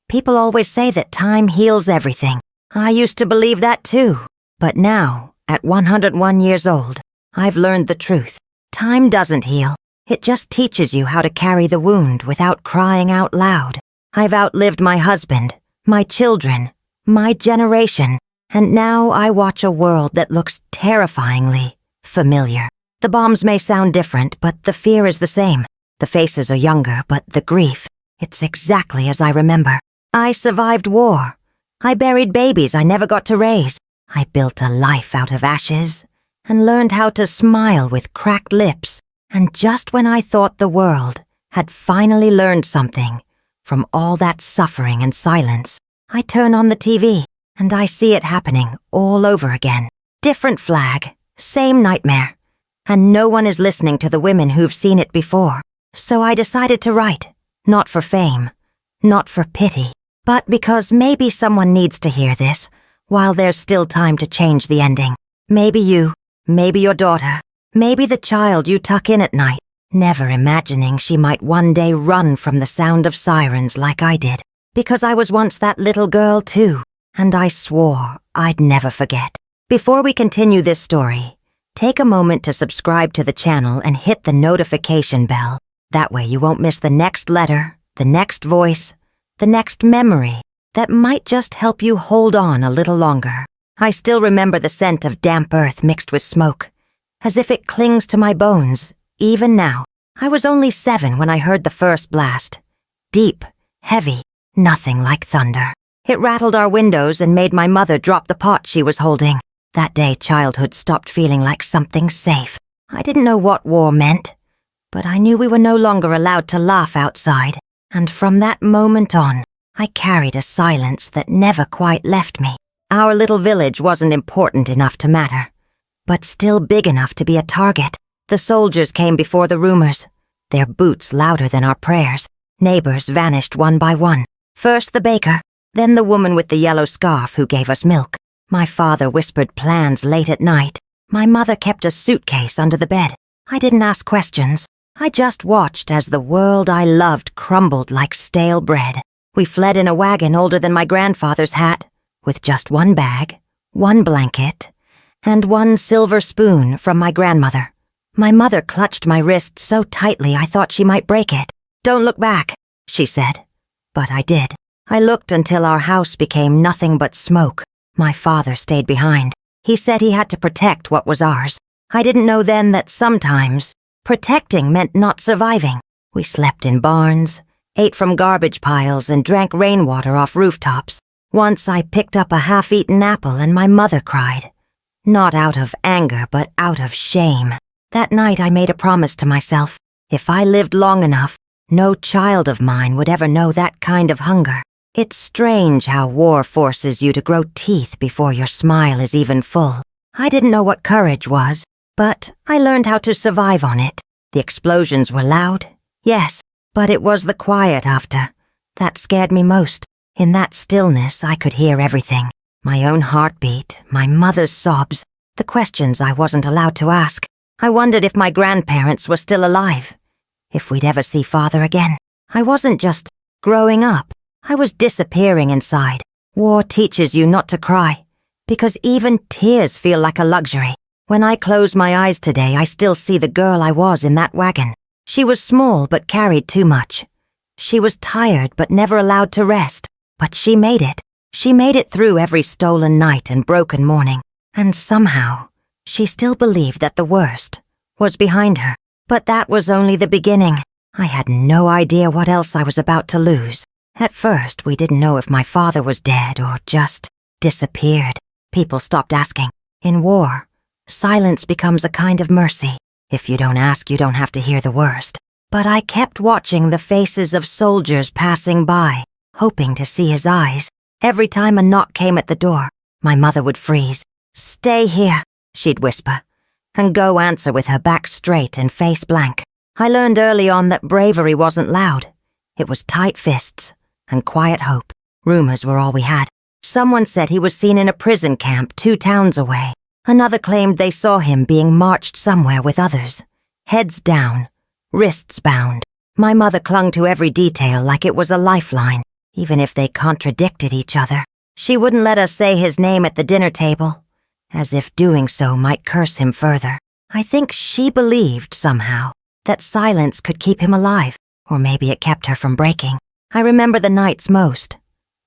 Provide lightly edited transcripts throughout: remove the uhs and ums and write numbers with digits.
People always say that time heals everything. I used to believe that too. But now, at 101 years old, I've learned the truth. Time doesn't heal. It just teaches you how to carry the wound without crying out loud. I've outlived my husband, my children, my generation, and now I watch a world that looks terrifyingly familiar. The bombs may sound different, but the fear is the same. The faces are younger, but the grief, it's exactly as I remember. I survived war. I buried babies I never got to raise. I built a life out of ashes and learned how to smile with cracked lips. And just when I thought the world had finally learned something from all that suffering and silence, I turn on the TV and I see it happening all over again. Different flag, same nightmare. And no one is listening to the women who've seen it before. So I decided to write, not for fame, not for pity, but because maybe someone needs to hear this while there's still time to change the ending. Maybe you, maybe your daughter, maybe the child you tuck in at night, never imagining she might one day run from the sound of sirens like I did, because I was once that little girl too, and I swore I'd never forget. Before we continue this story, take a moment to subscribe to the channel and hit the notification bell. That way you won't miss the next letter, the next voice, the next memory that might just help you hold on a little longer. I still remember the scent of damp earth mixed with smoke, as if it clings to my bones, even now. I was only 7 when I heard the first blast. Deep, heavy, nothing like thunder. It rattled our windows and made my mother drop the pot she was holding. That day, childhood stopped feeling like something safe. I didn't know what war meant, but I knew we were no longer allowed to laugh outside. And from that moment on, I carried a silence that never quite left me. Our little village wasn't important enough to matter, but still big enough to be a target. The soldiers came before the rumors, their boots louder than our prayers. Neighbors vanished one by one. First the baker, then the woman with the yellow scarf who gave us milk. My father whispered plans late at night. My mother kept a suitcase under the bed. I didn't ask questions. I just watched as the world I loved crumbled like stale bread. We fled in a wagon older than my grandfather's hat, with just one bag, one blanket, and one silver spoon from my grandmother. My mother clutched my wrist so tightly I thought she might break it. "Don't look back," she said. But I did. I looked until our house became nothing but smoke. My father stayed behind. He said he had to protect what was ours. I didn't know then that sometimes protecting meant not surviving. We slept in barns, ate from garbage piles, and drank rainwater off rooftops. Once I picked up a half-eaten apple and my mother cried. Not out of anger, but out of shame. That night I made a promise to myself. If I lived long enough, no child of mine would ever know that kind of hunger. It's strange how war forces you to grow teeth before your smile is even full. I didn't know what courage was, but I learned how to survive on it. The explosions were loud, yes, but it was the quiet after that scared me most. In that stillness, I could hear everything. My own heartbeat, my mother's sobs, the questions I wasn't allowed to ask. I wondered if my grandparents were still alive, if we'd ever see father again. I wasn't just growing up. I was disappearing inside. War teaches you not to cry, because even tears feel like a luxury. When I close my eyes today, I still see the girl I was in that wagon. She was small but carried too much. She was tired but never allowed to rest. But she made it. She made it through every stolen night and broken morning. And somehow, she still believed that the worst was behind her. But that was only the beginning. I had no idea what else I was about to lose. At first, we didn't know if my father was dead or just disappeared. People stopped asking. In war, silence becomes a kind of mercy. If you don't ask, you don't have to hear the worst. But I kept watching the faces of soldiers passing by, hoping to see his eyes. Every time a knock came at the door, my mother would freeze. "Stay here," she'd whisper, and go answer with her back straight and face blank. I learned early on that bravery wasn't loud. It was tight fists and quiet hope. Rumors were all we had. Someone said he was seen in a prison camp 2 towns away. Another claimed they saw him being marched somewhere with others. Heads down, wrists bound. My mother clung to every detail like it was a lifeline. even if they contradicted each other. She wouldn't let us say his name at the dinner table, as if doing so might curse him further. I think she believed, somehow, that silence could keep him alive, or maybe it kept her from breaking. I remember the nights most.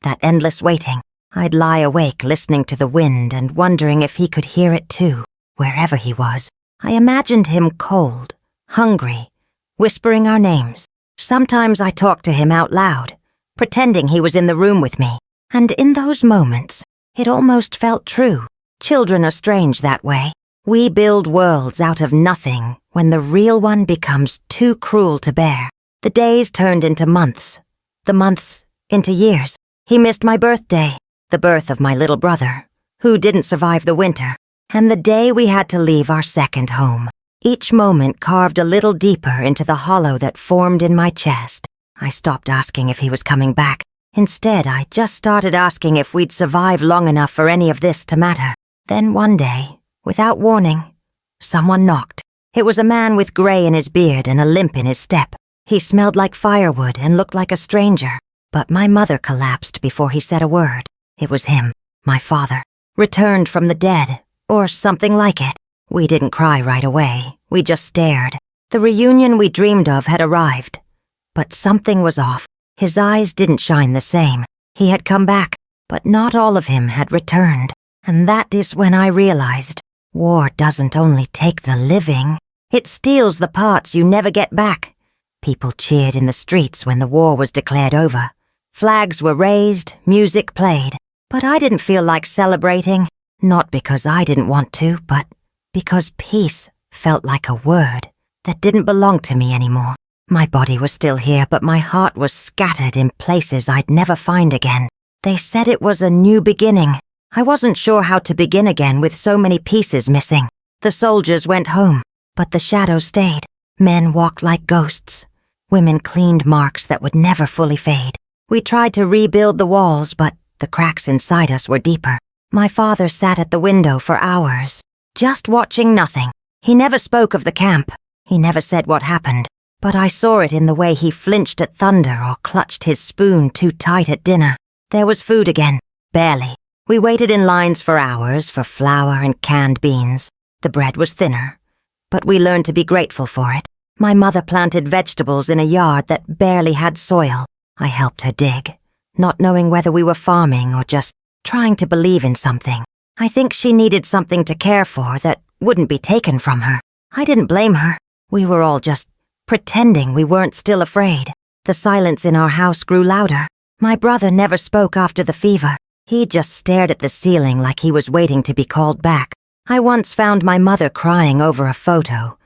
That endless waiting. I'd lie awake listening to the wind and wondering if he could hear it too, wherever he was. I imagined him cold, hungry, whispering our names. Sometimes I talked to him out loud, pretending he was in the room with me. And in those moments, it almost felt true. Children are strange that way. We build worlds out of nothing when the real one becomes too cruel to bear. The days turned into months, the months into years. He missed my birthday, the birth of my little brother, who didn't survive the winter, and the day we had to leave our second home. Each moment carved a little deeper into the hollow that formed in my chest. I stopped asking if he was coming back. Instead, I just started asking if we'd survive long enough for any of this to matter. Then one day, without warning, someone knocked. It was a man with gray in his beard and a limp in his step. He smelled like firewood and looked like a stranger. But my mother collapsed before he said a word. It was him, my father, returned from the dead, or something like it. We didn't cry right away. We just stared. The reunion we dreamed of had arrived. But something was off. His eyes didn't shine the same. He had come back, but not all of him had returned. And that is when I realized war doesn't only take the living, it steals the parts you never get back. People cheered in the streets when the war was declared over. Flags were raised, music played. But I didn't feel like celebrating, not because I didn't want to, but because peace felt like a word that didn't belong to me anymore. My body was still here, but my heart was scattered in places I'd never find again. They said it was a new beginning. I wasn't sure how to begin again with so many pieces missing. The soldiers went home, but the shadows stayed. Men walked like ghosts. Women cleaned marks that would never fully fade. We tried to rebuild the walls, but the cracks inside us were deeper. My father sat at the window for hours, just watching nothing. He never spoke of the camp. He never said what happened. But I saw it in the way he flinched at thunder or clutched his spoon too tight at dinner. There was food again. Barely. We waited in lines for hours for flour and canned beans. The bread was thinner, but we learned to be grateful for it. My mother planted vegetables in a yard that barely had soil. I helped her dig, not knowing whether we were farming or just trying to believe in something. I think she needed something to care for that wouldn't be taken from her. I didn't blame her. We were all just pretending we weren't still afraid. The silence in our house grew louder. My brother never spoke after the fever. He just stared at the ceiling like he was waiting to be called back. I once found my mother crying over a photo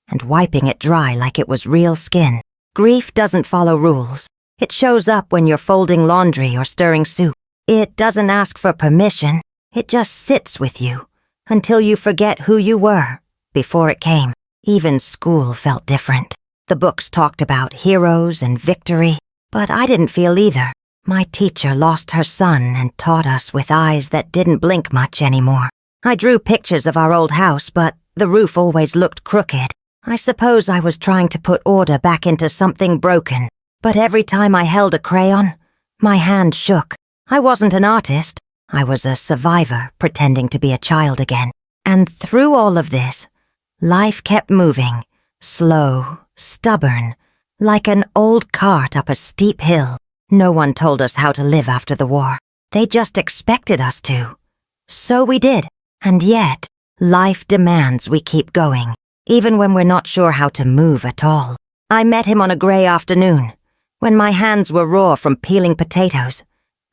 and wiping it dry like it was real skin. Grief doesn't follow rules. It shows up when you're folding laundry or stirring soup. It doesn't ask for permission. It just sits with you until you forget who you were before it came. Even school felt different. The books talked about heroes and victory, but I didn't feel either. My teacher lost her son and taught us with eyes that didn't blink much anymore. I drew pictures of our old house, but the roof always looked crooked. I suppose I was trying to put order back into something broken. But every time I held a crayon, my hand shook. I wasn't an artist. I was a survivor pretending to be a child again. And through all of this, life kept moving, slow, stubborn, like an old cart up a steep hill. No one told us how to live after the war. They just expected us to. So we did. And yet, life demands we keep going, even when we're not sure how to move at all. I met him on a gray afternoon, when my hands were raw from peeling potatoes,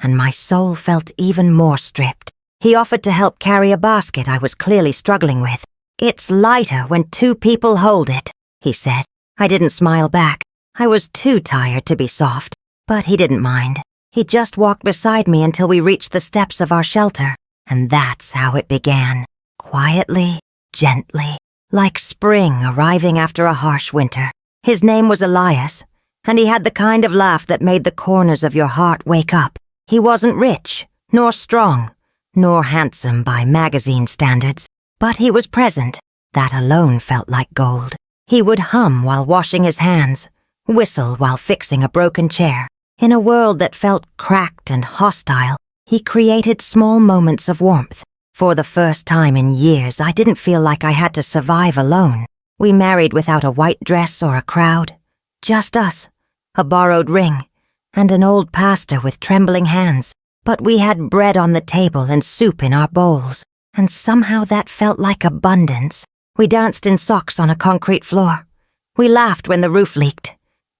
and my soul felt even more stripped. He offered to help carry a basket I was clearly struggling with. "It's lighter when two people hold it," he said. I didn't smile back. I was too tired to be soft, but he didn't mind. He just walked beside me until we reached the steps of our shelter, and that's how it began. Quietly, gently, like spring arriving after a harsh winter. His name was Elias, and he had the kind of laugh that made the corners of your heart wake up. He wasn't rich, nor strong, nor handsome by magazine standards, but he was present. That alone felt like gold. He would hum while washing his hands, whistle while fixing a broken chair, In a world that felt cracked and hostile, he created small moments of warmth. For the first time in years, I didn't feel like I had to survive alone. We married without a white dress or a crowd. Just us, a borrowed ring, and an old pastor with trembling hands. But we had bread on the table and soup in our bowls, and somehow that felt like abundance. We danced in socks on a concrete floor. We laughed when the roof leaked.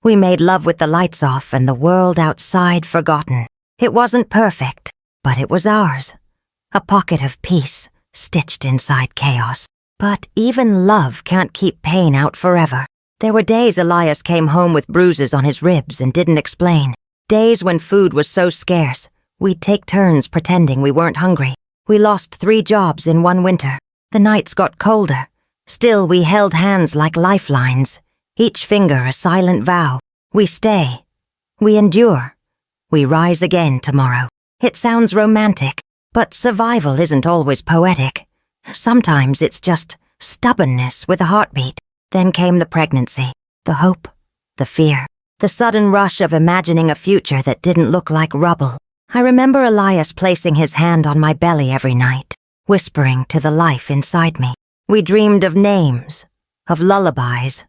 We made love with the lights off and the world outside forgotten. It wasn't perfect, but it was ours. A pocket of peace, stitched inside chaos. But even love can't keep pain out forever. There were days Elias came home with bruises on his ribs and didn't explain. Days when food was so scarce, we'd take turns pretending we weren't hungry. We lost 3 jobs in one winter. The nights got colder. Still, we held hands like lifelines, each finger a silent vow. We stay. We endure. We rise again tomorrow. It sounds romantic, but survival isn't always poetic. Sometimes it's just stubbornness with a heartbeat. Then came the pregnancy, the hope, the fear, the sudden rush of imagining a future that didn't look like rubble. I remember Elias placing his hand on my belly every night, whispering to the life inside me. We dreamed of names, of lullabies,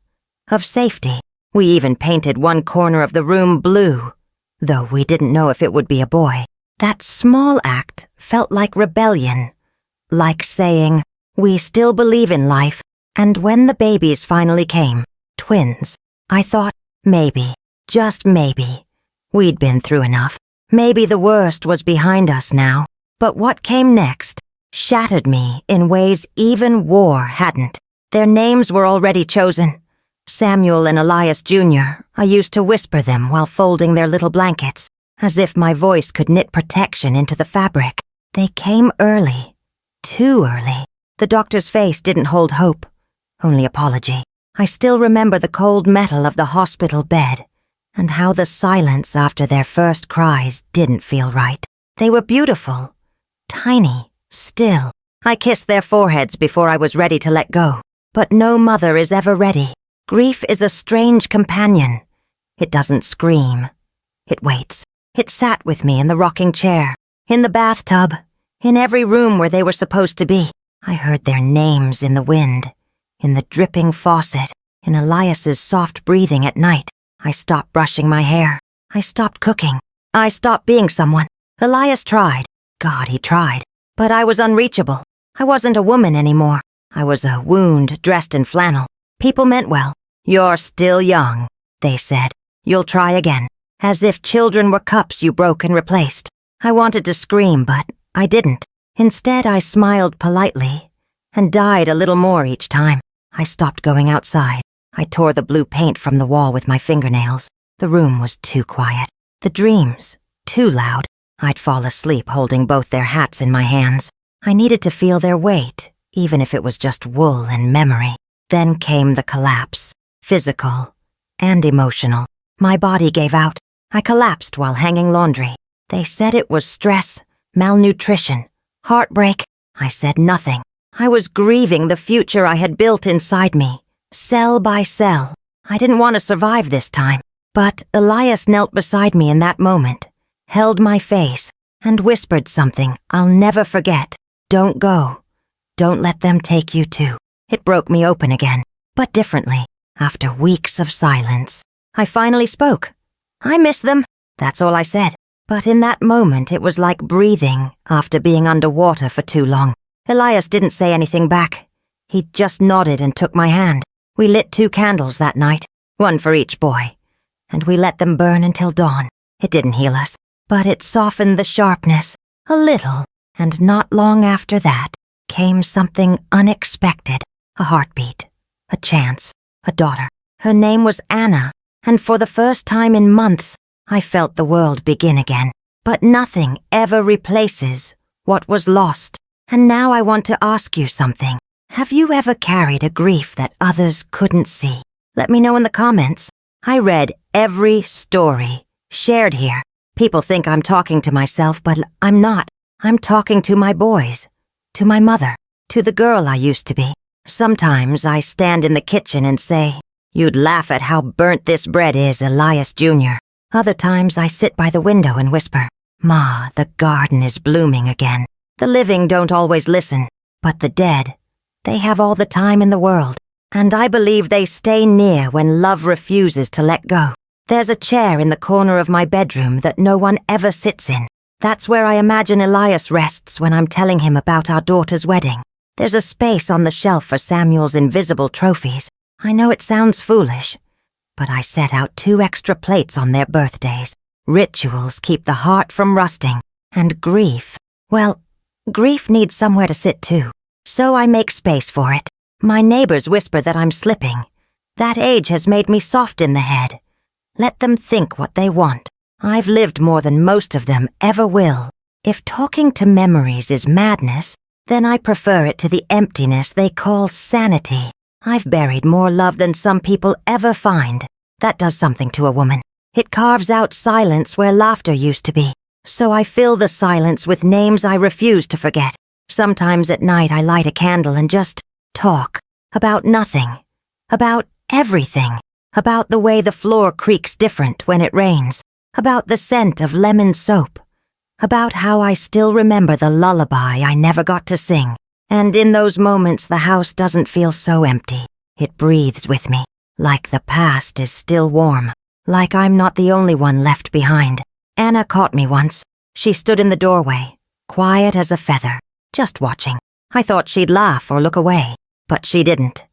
of safety. We even painted one corner of the room blue, though we didn't know if it would be a boy. That small act felt like rebellion, like saying, we still believe in life. And when the babies finally came, twins, I thought, maybe, just maybe, we'd been through enough. Maybe the worst was behind us now. But what came next shattered me in ways even war hadn't. Their names were already chosen. Samuel and Elias Jr. I used to whisper them while folding their little blankets, as if my voice could knit protection into the fabric. They came early. Too early. The doctor's face didn't hold hope, only apology. I still remember the cold metal of the hospital bed, and how the silence after their first cries didn't feel right. They were beautiful, tiny, still. I kissed their foreheads before I was ready to let go. But no mother is ever ready. Grief is a strange companion. It doesn't scream. It waits. It sat with me in the rocking chair, in the bathtub, in every room where they were supposed to be. I heard their names in the wind, in the dripping faucet, in Elias's soft breathing at night. I stopped brushing my hair. I stopped cooking. I stopped being someone. Elias tried. God, he tried. But I was unreachable. I wasn't a woman anymore. I was a wound dressed in flannel. People meant well. You're still young, they said. You'll try again. As if children were cups you broke and replaced. I wanted to scream, but I didn't. Instead, I smiled politely and died a little more each time. I stopped going outside. I tore the blue paint from the wall with my fingernails. The room was too quiet. The dreams, too loud. I'd fall asleep holding both their hats in my hands. I needed to feel their weight, even if it was just wool and memory. Then came the collapse, physical and emotional. My body gave out. I collapsed while hanging laundry. They said it was stress, malnutrition, heartbreak. I said nothing. I was grieving the future I had built inside me, cell by cell. I didn't want to survive this time. But Elias knelt beside me in that moment, held my face, and whispered something I'll never forget. Don't go. Don't let them take you too. It broke me open again, but differently. After weeks of silence, I finally spoke. I miss them. That's all I said. But in that moment, it was like breathing after being underwater for too long. Elias didn't say anything back. He just nodded and took my hand. We lit 2 candles that night, one for each boy, and we let them burn until dawn. It didn't heal us, but it softened the sharpness a little, and not long after that came something unexpected, a heartbeat, a chance, a daughter. Her name was Anna, and for the first time in months, I felt the world begin again. But nothing ever replaces what was lost. And now I want to ask you something. Have you ever carried a grief that others couldn't see? Let me know in the comments. I read every story shared here. People think I'm talking to myself, but I'm not. I'm talking to my boys, to my mother, to the girl I used to be. Sometimes I stand in the kitchen and say, "You'd laugh at how burnt this bread is, Elias Jr." Other times I sit by the window and whisper, "Ma, the garden is blooming again." The living don't always listen, but the dead, they have all the time in the world, and I believe they stay near when love refuses to let go. There's a chair in the corner of my bedroom that no one ever sits in. That's where I imagine Elias rests when I'm telling him about our daughter's wedding. There's a space on the shelf for Samuel's invisible trophies. I know it sounds foolish, but I set out 2 extra plates on their birthdays. Rituals keep the heart from rusting, and grief, well, grief needs somewhere to sit too. So I make space for it. My neighbors whisper that I'm slipping. That age has made me soft in the head. Let them think what they want. I've lived more than most of them ever will. If talking to memories is madness, then I prefer it to the emptiness they call sanity. I've buried more love than some people ever find. That does something to a woman. It carves out silence where laughter used to be. So I fill the silence with names I refuse to forget. Sometimes at night I light a candle and just talk. About nothing. About everything. About the way the floor creaks different when it rains. About the scent of lemon soap. About how I still remember the lullaby I never got to sing. And in those moments the house doesn't feel so empty. It breathes with me, like the past is still warm, like I'm not the only one left behind. Anna caught me once. She stood in the doorway, quiet as a feather, just watching. I thought she'd laugh or look away, but she didn't.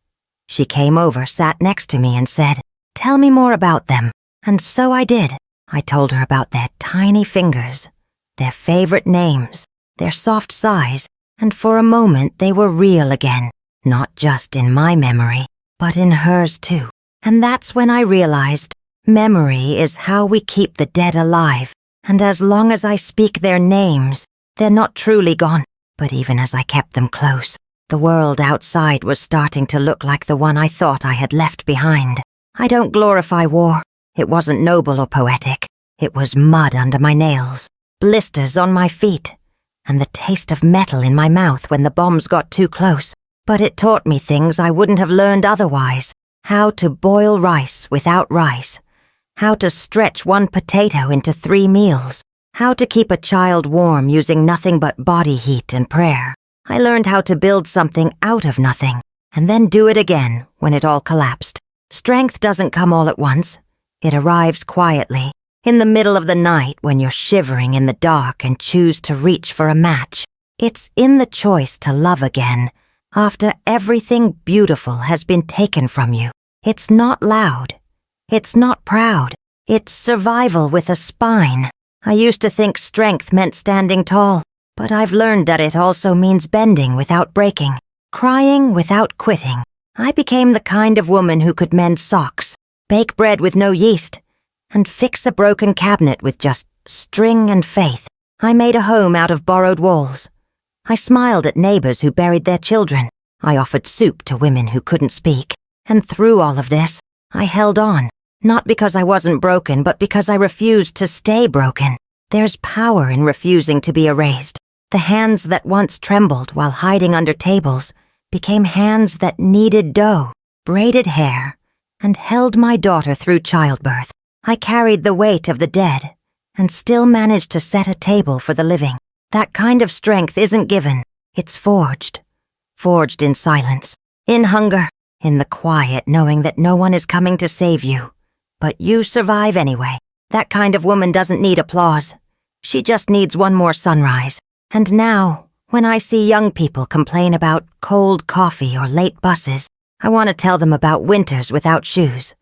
She came over, sat next to me and said, "Tell me more about them." And so I did. I told her about their tiny fingers, their favorite names, their soft sighs, and for a moment they were real again, not just in my memory, but in hers too. And that's when I realized memory is how we keep the dead alive, and as long as I speak their names, they're not truly gone. But even as I kept them close, the world outside was starting to look like the one I thought I had left behind. I don't glorify war. It wasn't noble or poetic. It was mud under my nails, blisters on my feet, and the taste of metal in my mouth when the bombs got too close. But it taught me things I wouldn't have learned otherwise. How to boil rice without rice. How to stretch 1 potato into 3 meals. How to keep a child warm using nothing but body heat and prayer. I learned how to build something out of nothing, and then do it again when it all collapsed. Strength doesn't come all at once. It arrives quietly, in the middle of the night when you're shivering in the dark and choose to reach for a match. It's in the choice to love again, after everything beautiful has been taken from you. It's not loud. It's not proud. It's survival with a spine. I used to think strength meant standing tall, but I've learned that it also means bending without breaking, crying without quitting. I became the kind of woman who could mend socks, bake bread with no yeast, and fix a broken cabinet with just string and faith. I made a home out of borrowed walls. I smiled at neighbors who buried their children. I offered soup to women who couldn't speak. And through all of this, I held on, not because I wasn't broken, but because I refused to stay broken. There's power in refusing to be erased. The hands that once trembled while hiding under tables became hands that kneaded dough, braided hair, and held my daughter through childbirth. I carried the weight of the dead and still managed to set a table for the living. That kind of strength isn't given. It's forged. Forged in silence, in hunger, in the quiet knowing that no one is coming to save you. But you survive anyway. That kind of woman doesn't need applause. She just needs one more sunrise. And now, when I see young people complain about cold coffee or late buses, I want to tell them about winters without shoes,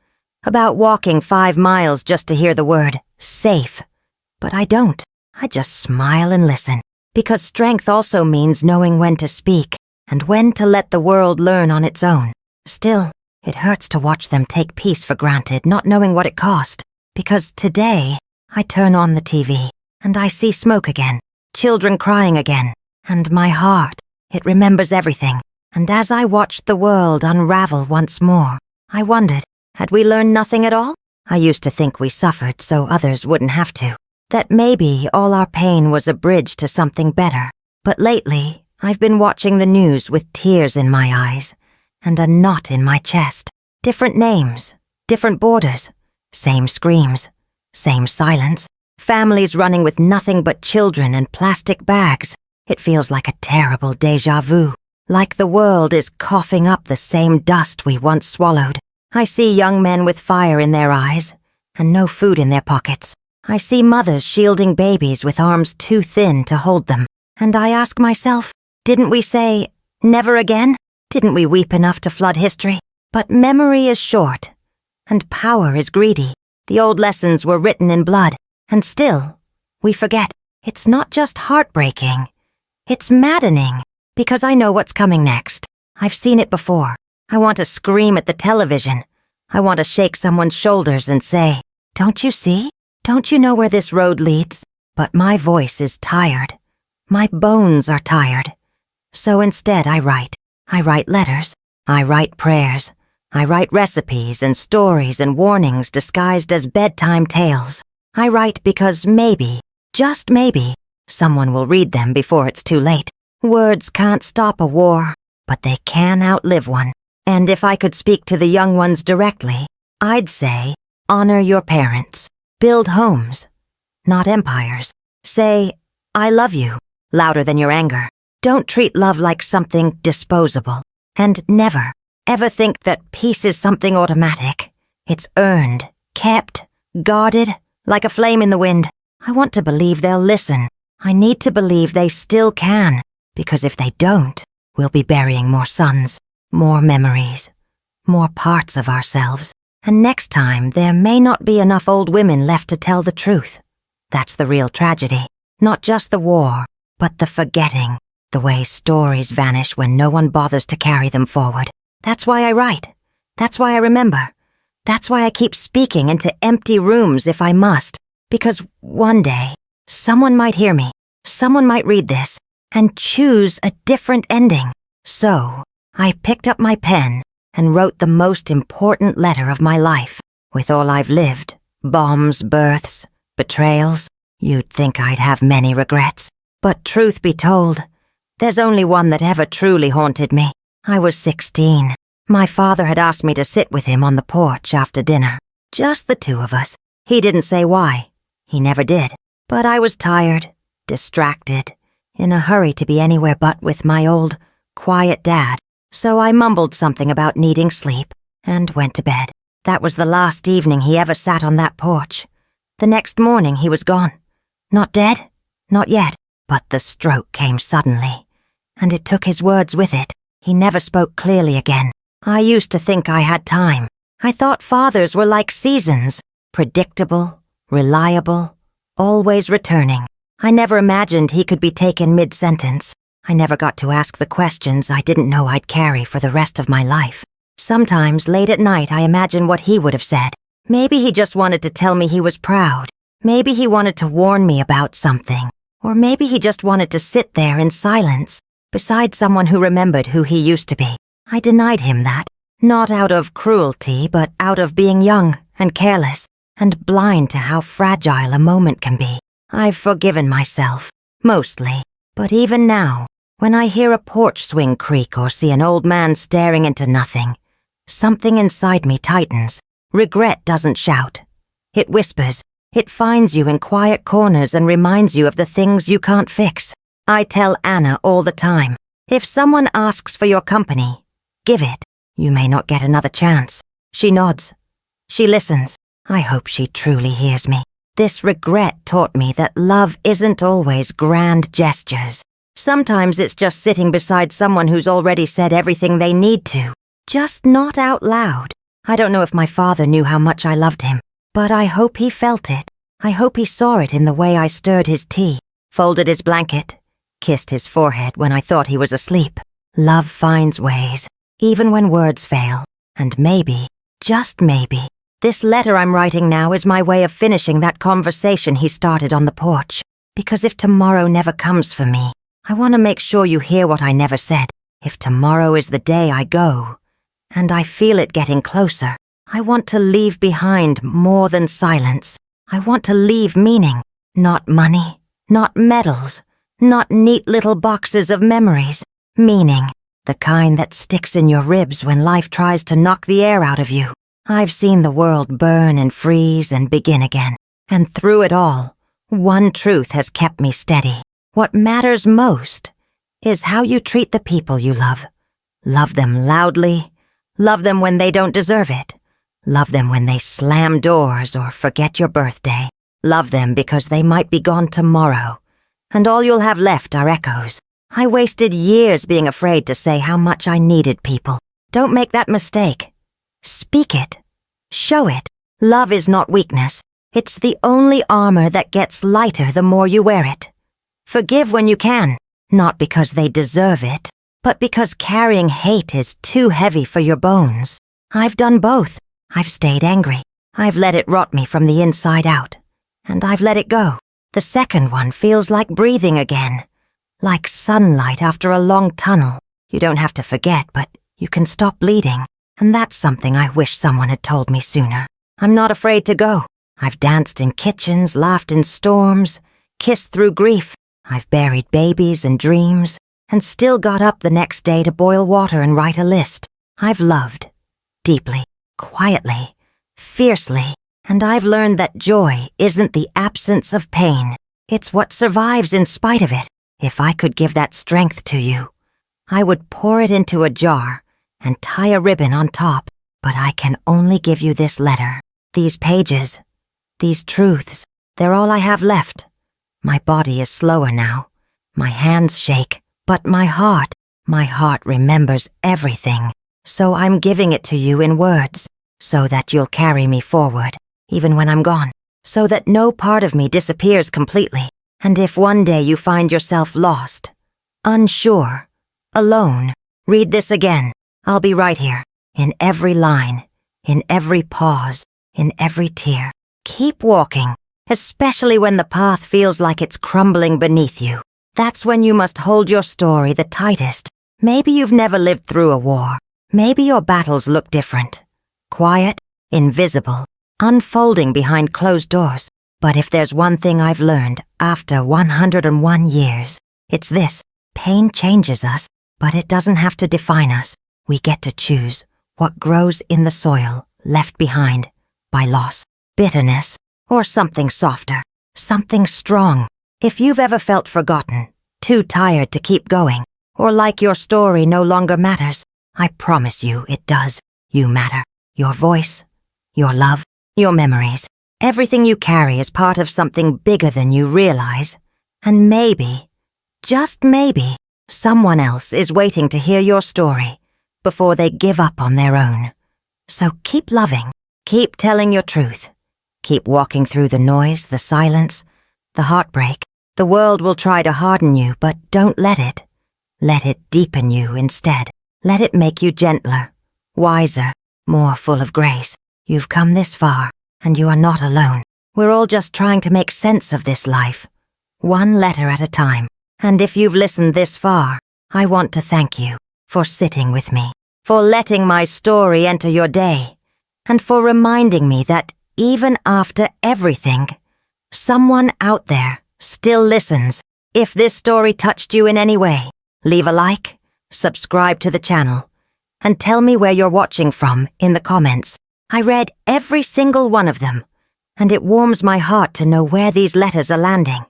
about walking 5 miles just to hear the word safe. But I don't. I just smile and listen, because strength also means knowing when to speak and when to let the world learn on its own. Still, it hurts to watch them take peace for granted, not knowing what it cost, because today I turn on the TV and I see smoke again, children crying again, and my heart, it remembers everything. And as I watched the world unravel once more, I wondered, had we learned nothing at all? I used to think we suffered so others wouldn't have to, that maybe all our pain was a bridge to something better. But lately, I've been watching the news with tears in my eyes and a knot in my chest. Different names, different borders, same screams, Same silence. Families running with nothing but children and plastic bags. It feels like a terrible déjà vu. Like the world is coughing up the same dust we once swallowed. I see young men with fire in their eyes and no food in their pockets. I see mothers shielding babies with arms too thin to hold them. And I ask myself, didn't we say, never again? Didn't we weep enough to flood history? But memory is short, and power is greedy. The old lessons were written in blood, and still, we forget. It's not just heartbreaking. It's maddening, because I know what's coming next. I've seen it before. I want to scream at the television. I want to shake someone's shoulders and say, don't you see? Don't you know where this road leads? But my voice is tired. My bones are tired. So instead I write. I write letters. I write prayers. I write recipes and stories and warnings disguised as bedtime tales. I write because maybe, just maybe, someone will read them before it's too late. Words can't stop a war, but they can outlive one. And if I could speak to the young ones directly, I'd say, honor your parents. Build homes, not empires. Say, I love you, louder than your anger. Don't treat love like something disposable. And never, ever think that peace is something automatic. It's earned, kept, guarded, like a flame in the wind. I want to believe they'll listen. I need to believe they still can, because if they don't, we'll be burying more sons, more memories, more parts of ourselves. And next time, there may not be enough old women left to tell the truth. That's the real tragedy. Not just the war, but the forgetting, the way stories vanish when no one bothers to carry them forward. That's why I write. That's why I remember. That's why I keep speaking into empty rooms if I must. Because one day, someone might hear me, someone might read this, and choose a different ending. So, I picked up my pen and wrote the most important letter of my life. With all I've lived, bombs, births, betrayals, you'd think I'd have many regrets. But truth be told, there's only one that ever truly haunted me. I was 16. My father had asked me to sit with him on the porch after dinner. Just the two of us. He didn't say why. He never did. But I was tired, distracted, in a hurry to be anywhere but with my old, quiet dad. So I mumbled something about needing sleep and went to bed. That was the last evening he ever sat on that porch. The next morning he was gone. Not dead, not yet, but the stroke came suddenly. And it took his words with it. He never spoke clearly again. I used to think I had time. I thought fathers were like seasons, predictable, reliable, always returning. I never imagined he could be taken mid-sentence. I never got to ask the questions I didn't know I'd carry for the rest of my life. Sometimes, late at night, I imagine what he would have said. Maybe he just wanted to tell me he was proud. Maybe he wanted to warn me about something. Or maybe he just wanted to sit there in silence, beside someone who remembered who he used to be. I denied him that. Not out of cruelty, but out of being young and careless, and blind to how fragile a moment can be. I've forgiven myself, mostly. But even now, when I hear a porch swing creak or see an old man staring into nothing, something inside me tightens. Regret doesn't shout. It whispers. It finds you in quiet corners and reminds you of the things you can't fix. I tell Anna all the time, if someone asks for your company, give it. You may not get another chance. She nods. She listens. I hope she truly hears me. This regret taught me that love isn't always grand gestures. Sometimes it's just sitting beside someone who's already said everything they need to, just not out loud. I don't know if my father knew how much I loved him, but I hope he felt it. I hope he saw it in the way I stirred his tea, folded his blanket, kissed his forehead when I thought he was asleep. Love finds ways, even when words fail. And maybe, just maybe, this letter I'm writing now is my way of finishing that conversation he started on the porch. Because if tomorrow never comes for me, I want to make sure you hear what I never said. If tomorrow is the day I go, and I feel it getting closer, I want to leave behind more than silence. I want to leave meaning, not money, not medals, not neat little boxes of memories. Meaning, the kind that sticks in your ribs when life tries to knock the air out of you. I've seen the world burn and freeze and begin again. And through it all, one truth has kept me steady. What matters most is how you treat the people you love. Love them loudly. Love them when they don't deserve it. Love them when they slam doors or forget your birthday. Love them because they might be gone tomorrow, and all you'll have left are echoes. I wasted years being afraid to say how much I needed people. Don't make that mistake. Speak it. Show it. Love is not weakness. It's the only armor that gets lighter the more you wear it. Forgive when you can, not because they deserve it, but because carrying hate is too heavy for your bones. I've done both. I've stayed angry. I've let it rot me from the inside out. And I've let it go. The second one feels like breathing again. Like sunlight after a long tunnel. You don't have to forget, but you can stop bleeding. And that's something I wish someone had told me sooner. I'm not afraid to go. I've danced in kitchens, laughed in storms, kissed through grief. I've buried babies and dreams, and still got up the next day to boil water and write a list. I've loved. Deeply, quietly, fiercely, and I've learned that joy isn't the absence of pain. It's what survives in spite of it. If I could give that strength to you, I would pour it into a jar and tie a ribbon on top, but I can only give you this letter. These pages, these truths, they're all I have left. My body is slower now. My hands shake, but my heart remembers everything. So I'm giving it to you in words, so that you'll carry me forward, even when I'm gone, so that no part of me disappears completely. And if one day you find yourself lost, unsure, alone, read this again. I'll be right here, in every line, in every pause, in every tear. Keep walking, especially when the path feels like it's crumbling beneath you. That's when you must hold your story the tightest. Maybe you've never lived through a war. Maybe your battles look different. Quiet, invisible, unfolding behind closed doors. But if there's one thing I've learned after 101 years, it's this. Pain changes us, but it doesn't have to define us. We get to choose what grows in the soil left behind by loss, bitterness, or something softer, something strong. If you've ever felt forgotten, too tired to keep going, or like your story no longer matters, I promise you it does. You matter. Your voice, your love, your memories. Everything you carry is part of something bigger than you realize. And maybe, just maybe, someone else is waiting to hear your story before they give up on their own. So keep loving. Keep telling your truth. Keep walking through the noise, the silence, the heartbreak. The world will try to harden you, but don't let it. Let it deepen you instead. Let it make you gentler, wiser, more full of grace. You've come this far, and you are not alone. We're all just trying to make sense of this life, one letter at a time. And if you've listened this far, I want to thank you for sitting with me, for letting my story enter your day, and for reminding me that even after everything, someone out there still listens. If this story touched you in any way, leave a like, subscribe to the channel, and tell me where you're watching from in the comments. I read every single one of them, and it warms my heart to know where these letters are landing.